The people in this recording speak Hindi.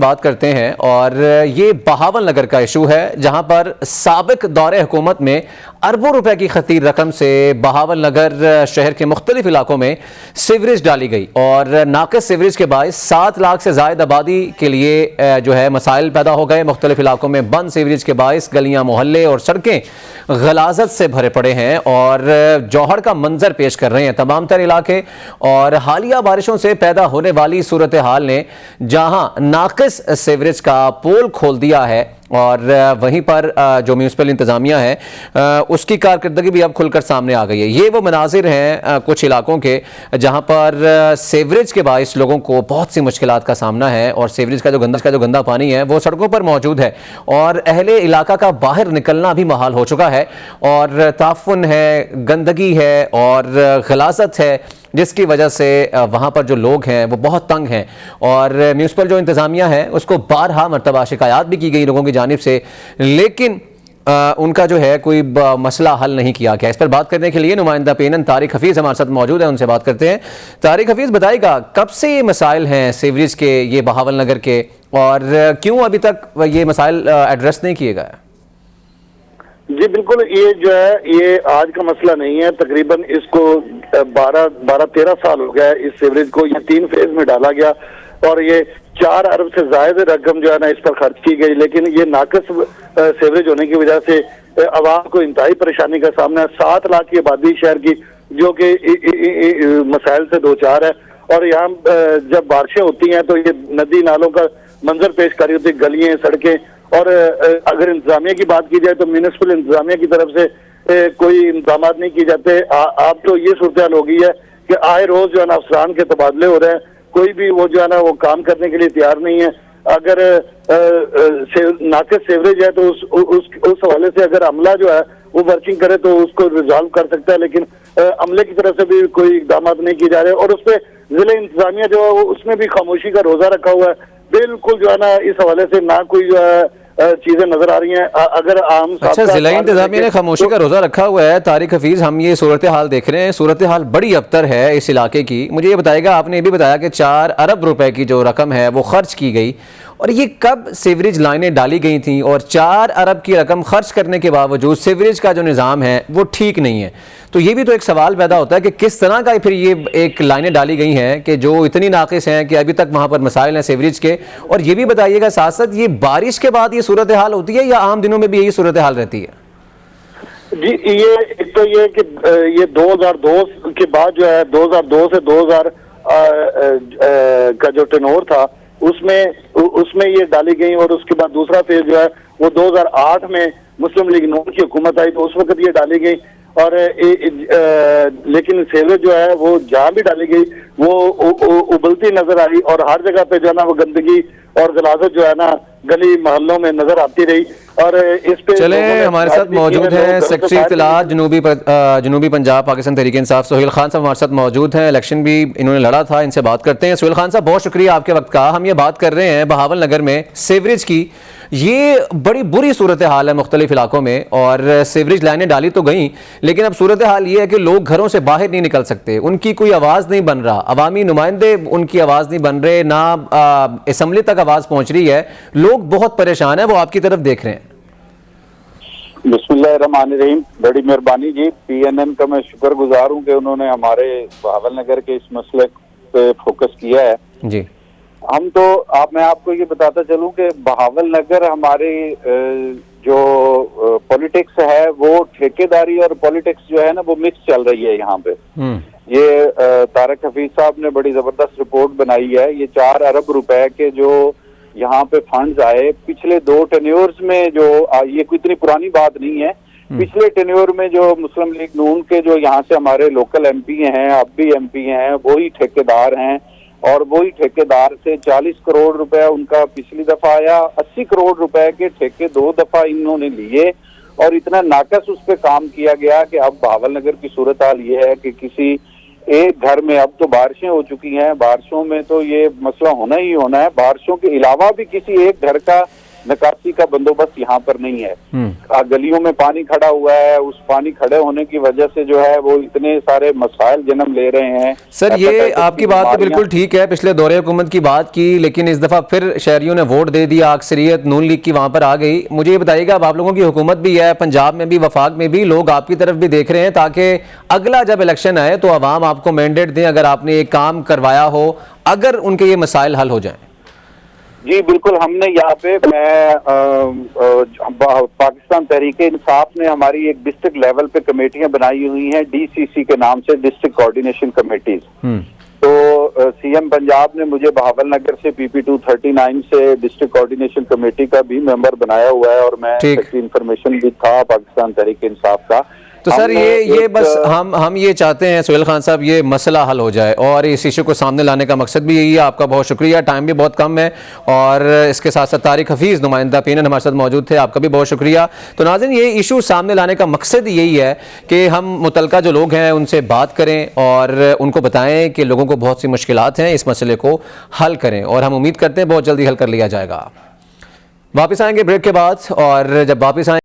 बात करते हैं और ये बहावल नगर का इशू है जहां पर साबिक दौरे हुकूमत में अरबों रुपए की खतीर रकम से बहावल नगर शहर के मुख्तलिफ इलाकों में सीवरेज डाली गई और नाक़िस सीवरेज के बायस 7 लाख से ज़ायद आबादी के लिए जो है मसाइल पैदा हो गए। मुख्तलिफ इलाकों में बंद सीवरेज के बायस गलियां, मोहल्ले और सड़कें गलाजत से भरे पड़े हैं और जौहर का मंजर पेश कर रहे हैं तमाम तर इलाके। और हालिया बारिशों से पैदा होने वाली सूरत हाल ने जहां नाक़िस सीवरेज का पोल खोल दिया है और वहीं पर जो म्यूनसिपल इंतज़ामिया है उसकी कारकर्दगी भी अब खुलकर सामने आ गई है। ये वो मनाजिर हैं कुछ इलाकों के जहां पर सीवरेज के बायस लोगों को बहुत सी मुश्किलात का सामना है और सीवरेज का जो गंदा पानी है वो सड़कों पर मौजूद है और अहले इलाका का बाहर निकलना भी महाल हो चुका है और ताफुन है, गंदगी है और गलाजत है, जिसकी वजह से वहाँ पर जो लोग हैं वो बहुत तंग हैं और म्यूनसिपल जो इंतज़ामिया है उसको बारहा मरतबा शिकायत भी की गई लोगों की जानिब से, लेकिन उनका जो है कोई मसला हल नहीं किया गया। इस पर बात करने के लिए नुमाइंदा पेनन तारिक हफीज़ हमारे साथ मौजूद है, उनसे बात करते हैं। तारिक हफीज़, बताइएगा कब से ये मसाइल हैं सीवरेज के, ये बहावल नगर के, और क्यों अभी तक ये मसाइल एड्रेस नहीं किए गए? जी बिल्कुल, ये जो है ये आज का मसला नहीं है। तकरीबन इसको 12-13 साल हो गया इस सीवरेज को। ये 3 फेज में डाला गया और ये 4 अरब से ज्यादा रकम जो है ना इस पर खर्च की गई, लेकिन ये नाकस सीवरेज होने की वजह से आवाम को इंतहाई परेशानी का सामना है। 7 लाख की आबादी शहर की जो कि मसाइल से दो चार है और यहाँ जब बारिशें होती हैं तो ये नदी नालों का मंजर पेश कर रही होती है, गलियां, सड़कें। और अगर इंतजामिया की बात की जाए तो म्यूनिसिपल इंतजामिया की तरफ से कोई इंतजाम नहीं किए जाते। आप तो ये सूरत हो गई है कि आए रोज जो है ना अफसरान के तबादले हो रहे हैं, कोई भी वो जो है ना वो काम करने के लिए तैयार नहीं है। अगर नाक़िस सीवरेज है तो उस हवाले से अगर अमला जो है वो वर्किंग करे तो उसको रिजॉल्व कर सकता है, लेकिन अमले की तरफ से भी कोई इकदाम नहीं किए जा रहे और उस पर जिले इंतजामिया जो है उसमें भी खामोशी का रोजा रखा हुआ है। बिल्कुल जो है ना इस हवाले से ना कोई जो है चीजें नजर आ रही हैं। अगर आम जिला इंतजामिया ने खामोशी का रोजा रखा हुआ है। तारिक हफीज, हम ये सूरत हाल देख रहे हैं, सूरत हाल बड़ी अबतर है इस इलाके की। मुझे ये बताएगा, आपने ये भी बताया कि 4 अरब रुपए की जो रकम है वो खर्च की गई, और ये कब सीवरेज लाइनें डाली गई थी? और 4 अरब की रकम खर्च करने के बावजूद सीवरेज का जो निज़ाम है वो ठीक नहीं है। तो ये भी तो एक सवाल पैदा होता है कि किस तरह का फिर ये एक लाइनें डाली गई हैं कि जो इतनी नाक़िस हैं कि अभी तक वहाँ पर मसाइल हैं सीवरेज के। और ये भी बताइएगा साथ साथ, ये बारिश के बाद ये सूरत हाल होती है या आम दिनों में भी यही सूरत हाल रहती है? जी, ये एक तो ये कि ये 2002 के बाद जो है 2002 से 2000 का जो टेनोर था उसमें ये डाली गई और उसके बाद दूसरा फेज जो है वो 2008 में मुस्लिम लीग नून की हुकूमत आई तो उस वक्त ये डाली गई। और लेकिन सीवरेज जो है वो जहाँ भी डाली गई वो उबलती नजर आई और हर जगह पे जो है ना वो गंदगी और गलाजत जो है ना गली मोहल्लों में नजर आती रही। और इस पे चले हमारे साथ मौजूद हैं सेक्रेटरी इत्तलात जनूबी पंजाब पाकिस्तान तहरीक इंसाफ सोहेल खान साहब हमारे साथ मौजूद हैं। इलेक्शन भी इन्होंने लड़ा था, इनसे बात करते हैं। सोहेल खान साहब, बहुत शुक्रिया आपके वक्त का। हम ये बात कर रहे हैं बहावल नगर में सीवरेज की। ये बड़ी बुरी सूरत हाल है मुख्तलिफ इलाकों में और सीवरेज लाइनें डाली तो गई, लेकिन अब सूरत हाल ये है कि लोग घरों से बाहर नहीं निकल सकते, उनकी कोई आवाज़ नहीं बन रहा, अवामी नुमाइंदे उनकी आवाज़ नहीं बन रहे, ना असम्बली तक आवाज़ पहुँच रही है। लोग बहुत परेशान हैं, वो आपकी तरफ देख रहे हैं। बिस्मिल्लाहिर्रहमानिर्रहीम, बड़ी मेहरबानी जी। PNN का मैं शुक्रगुजार हूँ कि उन्होंने हमारे बहावल नगर के इस मसले पे फोकस किया है जी। हम तो मैं आपको ये बताता चलूं कि बहावल नगर हमारे जो पॉलिटिक्स है वो ठेकेदारी और पॉलिटिक्स जो है ना वो मिक्स चल रही है यहाँ पे। ये तारिक हफीज साहब ने बड़ी जबरदस्त रिपोर्ट बनाई है। ये 4 अरब रुपए के जो यहाँ पे फंड्स आए पिछले 2 टेन्योर्स में, जो ये कोई इतनी पुरानी बात नहीं है, पिछले टेन्योर में जो मुस्लिम लीग नून के जो यहाँ से हमारे लोकल MP हैं, अब भी MP हैं, वही ठेकेदार हैं और वही ठेकेदार से 40 करोड़ रुपए उनका पिछली दफा आया। 80 करोड़ रुपए के ठेके 2 दफा इन्होंने लिए और इतना नाकस उस पर काम किया गया कि अब बहावल नगर की सूरत हाल ये है कि किसी एक घर में, अब तो बारिशें हो चुकी हैं, बारिशों में तो ये मसला होना ही होना है, बारिशों के अलावा भी किसी एक घर का निकासी का बंदोबस्त यहाँ पर नहीं है। गलियों में पानी खड़ा हुआ है, उस पानी खड़े होने की वजह से जो है वो इतने सारे मसाइल जन्म ले रहे हैं। सर, ये आपकी बात तो बिल्कुल ठीक है, पिछले दौरे हुकूमत की बात की, लेकिन इस दफा फिर शहरियों ने वोट दे दिया, अक्सरियत नून लीग की वहां पर आ गई। मुझे ये बताइएगा, अब आप लोगों की हुकूमत भी है, पंजाब में भी, वफाक में भी, लोग आपकी तरफ भी देख रहे हैं, ताकि अगला जब इलेक्शन आए तो अवाम आपको मैंडेट दें, अगर आपने ये काम करवाया हो, अगर उनके ये मसाइल हल हो जाएं। जी बिल्कुल, हमने यहाँ पे पाकिस्तान तहरीक इंसाफ ने हमारी एक डिस्ट्रिक्ट लेवल पे कमेटियां बनाई हुई हैं, DCC के नाम से, डिस्ट्रिक्ट कोऑर्डिनेशन कमेटीज। तो सीएम पंजाब ने मुझे बहावलनगर से PP 239 से डिस्ट्रिक्ट कोऑर्डिनेशन कमेटी का भी मेंबर बनाया हुआ है, और मैं इंफॉर्मेशन भी था पाकिस्तान तहरीक इंसाफ का। तो सर ये बस हम ये चाहते हैं सुहेल खान साहब, ये मसला हल हो जाए, और इस इशू को सामने लाने का मकसद भी यही है। आपका बहुत शुक्रिया, टाइम भी बहुत कम है, और इसके साथ साथ तारिक हफीज़ नुमाइंदा PNN हमारे साथ मौजूद थे, आपका भी बहुत शुक्रिया। तो नाज़रीन, ये इशू सामने लाने का मकसद यही है कि हम मुतलका जो लोग हैं उनसे बात करें और उनको बताएं कि लोगों को बहुत सी मुश्किलात हैं, इस मसले को हल करें, और हम उम्मीद करते हैं बहुत जल्दी हल कर लिया जाएगा। वापस आएंगे ब्रेक के बाद, और जब वापस आएंगे